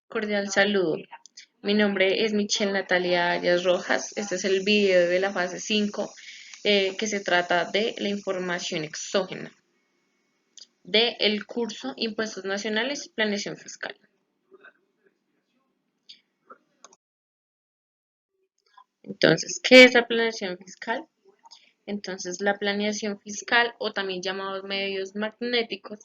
Cordial saludo. Mi nombre es Michelle Natalia Arias Rojas. Este es el video de la fase 5 que se trata de la información exógena del curso Impuestos Nacionales y Planeación Fiscal. Entonces, ¿qué es la planeación fiscal? Entonces, la planeación fiscal, o también llamados medios magnéticos,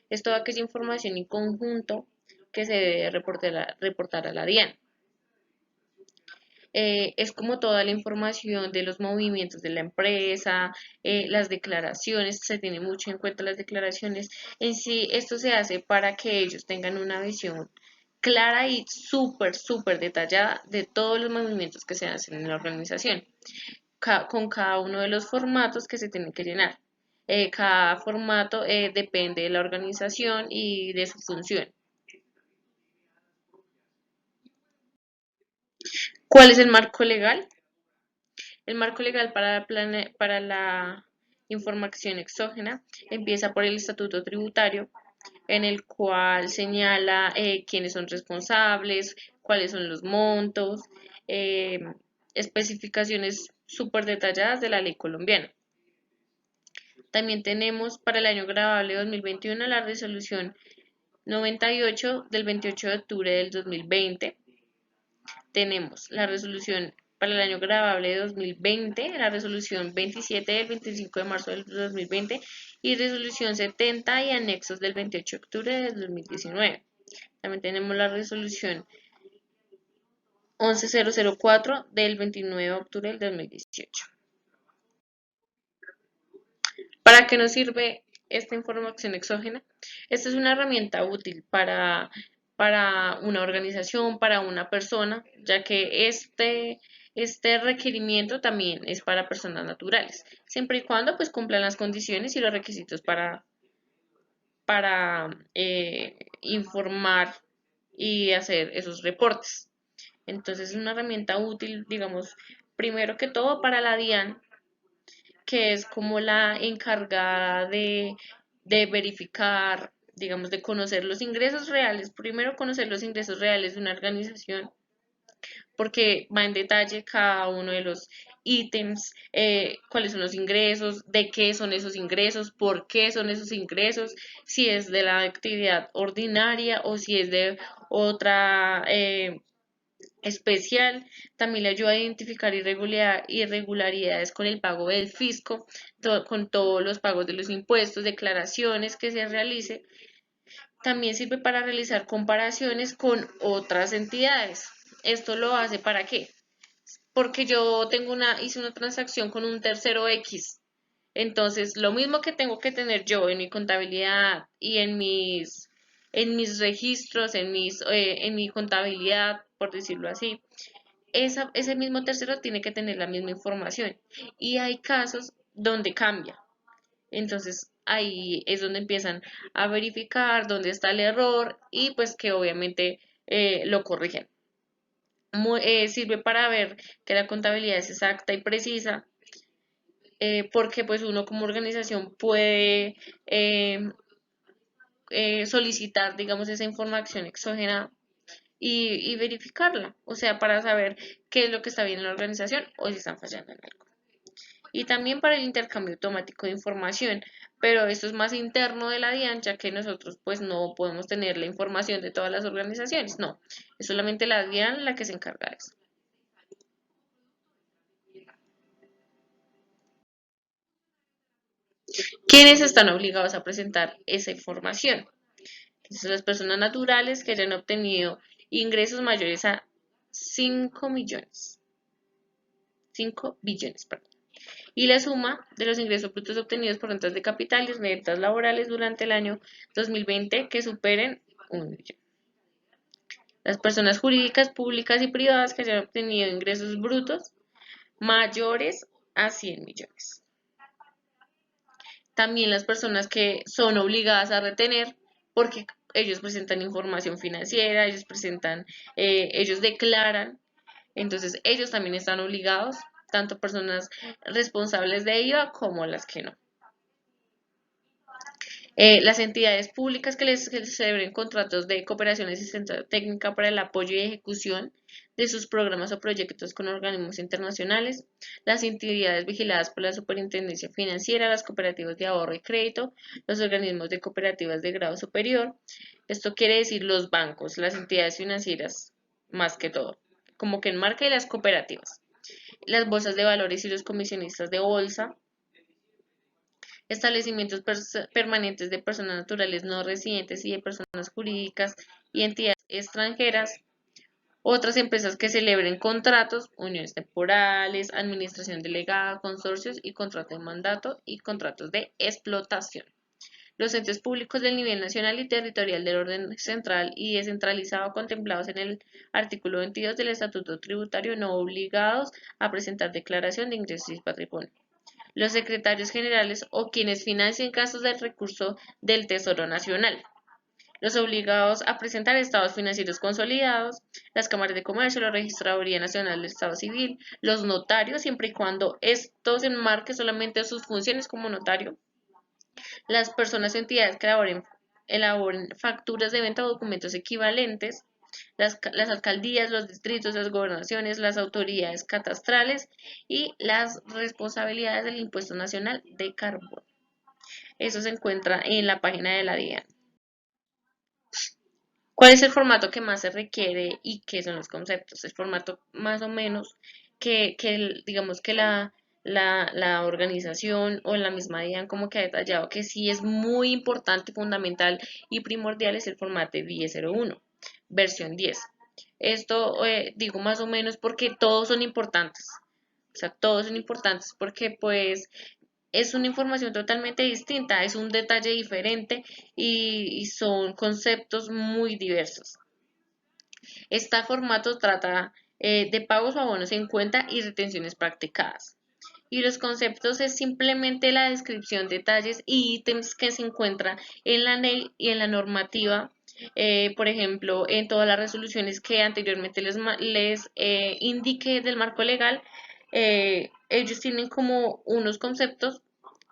es toda aquella información en conjunto que se debe reportar a la DIAN. Es como toda la información de los movimientos de la empresa, las declaraciones, se tiene mucho en cuenta las declaraciones. En sí, esto se hace para que ellos tengan una visión clara y súper detallada de todos los movimientos que se hacen en la organización, con cada uno de los formatos que se tienen que llenar. Cada formato depende de la organización y de su función. ¿Cuál es el marco legal? El marco legal para la información exógena empieza por el estatuto tributario, en el cual señala quiénes son responsables, cuáles son los montos, eh, especificaciones súper detalladas de la ley colombiana. También tenemos para el año grabable 2021 la resolución 98 del 28 de octubre del 2020. Tenemos la resolución para el año grabable de 2020, la resolución 27 del 25 de marzo del 2020 y resolución 70 y anexos del 28 de octubre del 2019. También tenemos la resolución 11004 del 29 de octubre del 2018. ¿Para qué nos sirve esta información exógena? Esta es una herramienta útil para una organización, para una persona, ya que este requerimiento también es para personas naturales, siempre y cuando pues cumplan las condiciones y los requisitos para informar y hacer esos reportes. Entonces es una herramienta útil, digamos, primero que todo para la DIAN, que es como la encargada de verificar, digamos, de conocer los ingresos reales. Primero conocer los ingresos reales de una organización, porque va en detalle cada uno de los ítems, cuáles son los ingresos, de qué son esos ingresos, por qué son esos ingresos, si es de la actividad ordinaria o si es de otra especial. También le ayuda a identificar irregularidades con el pago del fisco, con todos los pagos de los impuestos, declaraciones que se realice. También sirve para realizar comparaciones con otras entidades. ¿Esto lo hace para qué? Porque yo hice una transacción con un tercero X. Entonces, lo mismo que tengo que tener yo en mi contabilidad y en mis registros, en mi contabilidad, por decirlo así, ese mismo tercero tiene que tener la misma información. Y hay casos donde cambia. Entonces ahí es donde empiezan a verificar dónde está el error y pues que obviamente lo corrigen. Sirve para ver que la contabilidad es exacta y precisa, porque pues uno como organización puede solicitar, digamos, esa información exógena y verificarla, o sea, para saber qué es lo que está bien en la organización o si están fallando en algo. Y también para el intercambio automático de información, pero esto es más interno de la DIAN, ya que nosotros pues no podemos tener la información de todas las organizaciones, no, es solamente la DIAN la que se encarga de eso. ¿Quiénes están obligados a presentar esa información? Entonces, las personas naturales que hayan obtenido ingresos mayores a 5 millones, 5 billones, perdón, y la suma de los ingresos brutos obtenidos por rentas de capital y rentas laborales durante el año 2020 que superen 1 millón. Las personas jurídicas, públicas y privadas que hayan obtenido ingresos brutos mayores a 100 millones. También las personas que son obligadas a retener porque ellos presentan información financiera, ellos declaran, entonces ellos también están obligados, tanto personas responsables de IVA como las que no. Las entidades públicas que les celebren contratos de cooperación y asistencia técnica para el apoyo y ejecución de sus programas o proyectos con organismos internacionales, las entidades vigiladas por la Superintendencia Financiera, las cooperativas de ahorro y crédito, los organismos de cooperativas de grado superior. Esto quiere decir los bancos, las entidades financieras, más que todo, como que enmarca y las cooperativas, las bolsas de valores y los comisionistas de bolsa, establecimientos permanentes de personas naturales no residentes y de personas jurídicas y entidades extranjeras, otras empresas que celebren contratos, uniones temporales, administración delegada, consorcios y contrato de mandato y contratos de explotación. Los entes públicos del nivel nacional y territorial del orden central y descentralizado contemplados en el artículo 22 del Estatuto Tributario no obligados a presentar declaración de ingresos y patrimonio. Los secretarios generales o quienes financien casos del recurso del Tesoro Nacional, los obligados a presentar estados financieros consolidados, las cámaras de comercio, la Registraduría Nacional del Estado Civil, los notarios, siempre y cuando estos enmarquen solamente sus funciones como notario, las personas o entidades que elaboren facturas de venta o documentos equivalentes, las alcaldías, los distritos, las gobernaciones, las autoridades catastrales y las responsabilidades del Impuesto Nacional de Carbón. Eso se encuentra en la página de la DIAN. ¿Cuál es el formato que más se requiere y qué son los conceptos? El formato más o menos digamos que la organización o la misma DIAN como que ha detallado que sí es muy importante, fundamental y primordial es el formato BIE01, versión 10. Esto digo más o menos porque todos son importantes. O sea, todos son importantes porque pues es una información totalmente distinta, es un detalle diferente y son conceptos muy diversos. Este formato trata de pagos o abonos en cuenta y retenciones practicadas. Y los conceptos es simplemente la descripción, detalles y ítems que se encuentran en la ley y en la normativa. Por ejemplo, en todas las resoluciones que anteriormente les indiqué del marco legal, ellos tienen como unos conceptos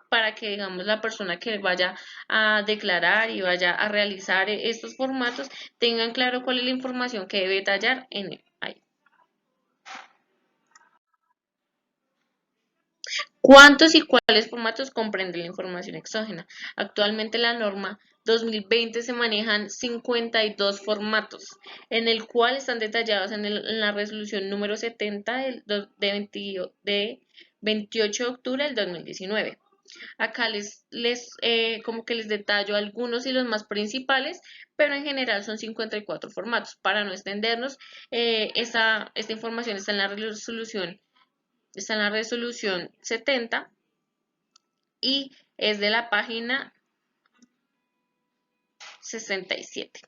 para que, digamos, la persona que vaya a declarar y vaya a realizar estos formatos tengan claro cuál es la información que debe detallar en él. Ahí. ¿Cuántos y cuáles formatos comprende la información exógena? Actualmente la norma 2020 se manejan 52 formatos, en el cual están detallados en la resolución número 70 de 28 de octubre del 2019. Acá como que les detallo algunos y los más principales, pero en general son 54 formatos. Para no extendernos, esta información está en la resolución 70 y es de la página 67.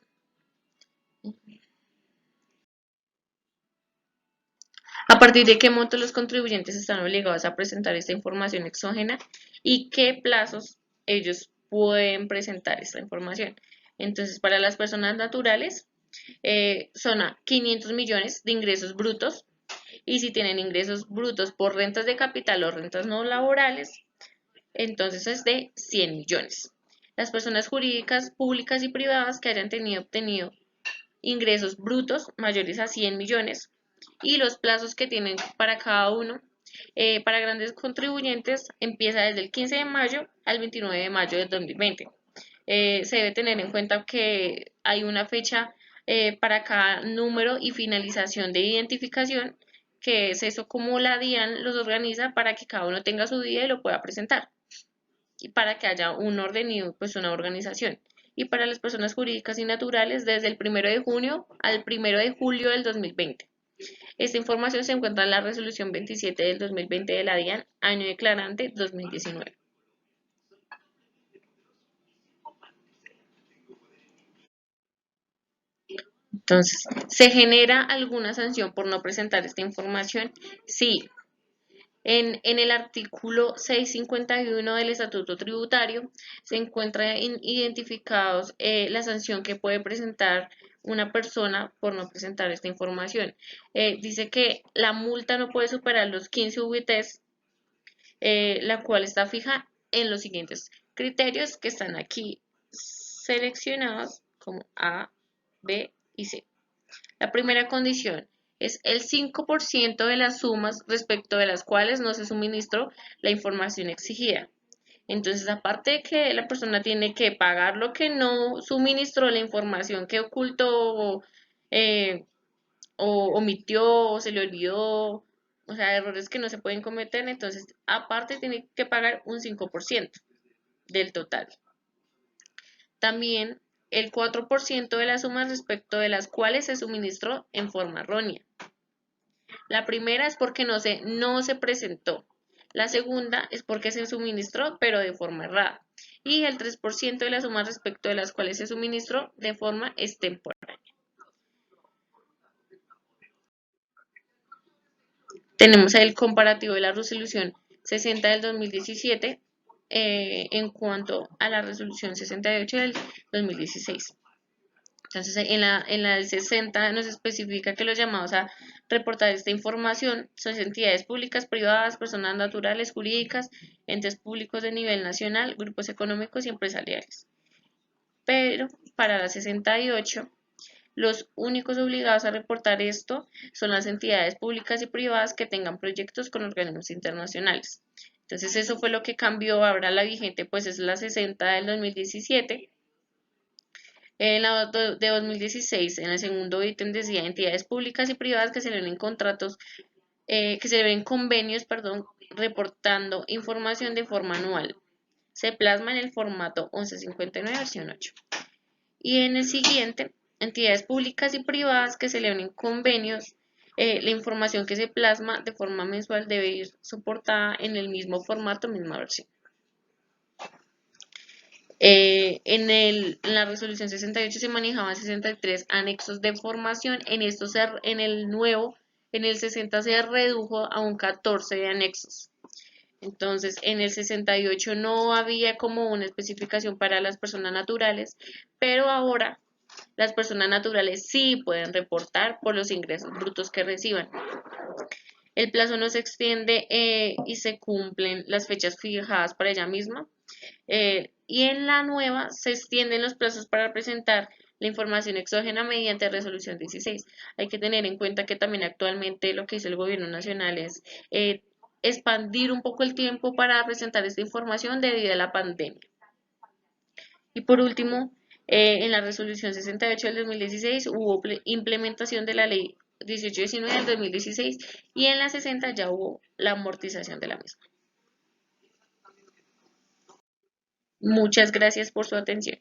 A partir de qué monto los contribuyentes están obligados a presentar esta información exógena y qué plazos ellos pueden presentar esta información. Entonces, para las personas naturales, son a 500 millones de ingresos brutos y si tienen ingresos brutos por rentas de capital o rentas no laborales, entonces es de 100 millones. Las personas jurídicas, públicas y privadas que hayan obtenido ingresos brutos mayores a 100 millones y los plazos que tienen para cada uno. Para grandes contribuyentes empieza desde el 15 de mayo al 29 de mayo del 2020. Se debe tener en cuenta que hay una fecha para cada número y finalización de identificación, que es eso como la DIAN los organiza para que cada uno tenga su día y lo pueda presentar y para que haya un orden y pues una organización. Y para las personas jurídicas y naturales desde el 1 de junio al 1 de julio del 2020. Esta información se encuentra en la resolución 27 del 2020 de la DIAN, año declarante 2019. Entonces, ¿se genera alguna sanción por no presentar esta información? Sí. En el artículo 651 del Estatuto Tributario se encuentra identificados la sanción que puede presentar una persona por no presentar esta información. Dice que la multa no puede superar los 15 VTs, la cual está fija en los siguientes criterios que están aquí seleccionados como A, B y C. La primera condición es el 5% de las sumas respecto de las cuales no se suministró la información exigida. Entonces, aparte de que la persona tiene que pagar lo que no suministró, la información que ocultó eh, o omitió o se le olvidó, o sea, errores que no se pueden cometer, entonces aparte tiene que pagar un 5% del total. También el 4% de las sumas respecto de las cuales se suministró en forma errónea. La primera es porque no se presentó. La segunda es porque se suministró pero de forma errada. Y el 3% de las sumas respecto de las cuales se suministró de forma extemporánea. Tenemos el comparativo de la resolución 60 del 2017 en cuanto a la resolución 68 del 2016. Entonces, en la del 60 nos especifica que los llamados a reportar esta información son entidades públicas, privadas, personas naturales, jurídicas, entes públicos de nivel nacional, grupos económicos y empresariales. Pero para la 68, los únicos obligados a reportar esto son las entidades públicas y privadas que tengan proyectos con organismos internacionales. Entonces, eso fue lo que cambió. Ahora la vigente pues es la 60 del 2017. En la de 2016, en el segundo ítem decía entidades públicas y privadas que se ven en contratos, que se ven convenios, perdón, reportando información de forma anual. Se plasma en el formato 1159 versión 8. Y en el siguiente, entidades públicas y privadas que se en convenios, la información que se plasma de forma mensual debe ir soportada en el mismo formato, misma versión. En la resolución 68 se manejaban 63 anexos de formación. En el 60 se redujo a un 14 de anexos. Entonces, en el 68 no había como una especificación para las personas naturales, pero ahora las personas naturales sí pueden reportar por los ingresos brutos que reciban. El plazo no se extiende y se cumplen las fechas fijadas para ella misma. Y en la nueva se extienden los plazos para presentar la información exógena mediante resolución 16. Hay que tener en cuenta que también actualmente lo que hizo el gobierno nacional es expandir un poco el tiempo para presentar esta información debido a la pandemia. Y por último, en la resolución 68 del 2016 hubo implementación de la ley 1819 del 2016 y en la 60 ya hubo la amortización de la misma. Muchas gracias por su atención.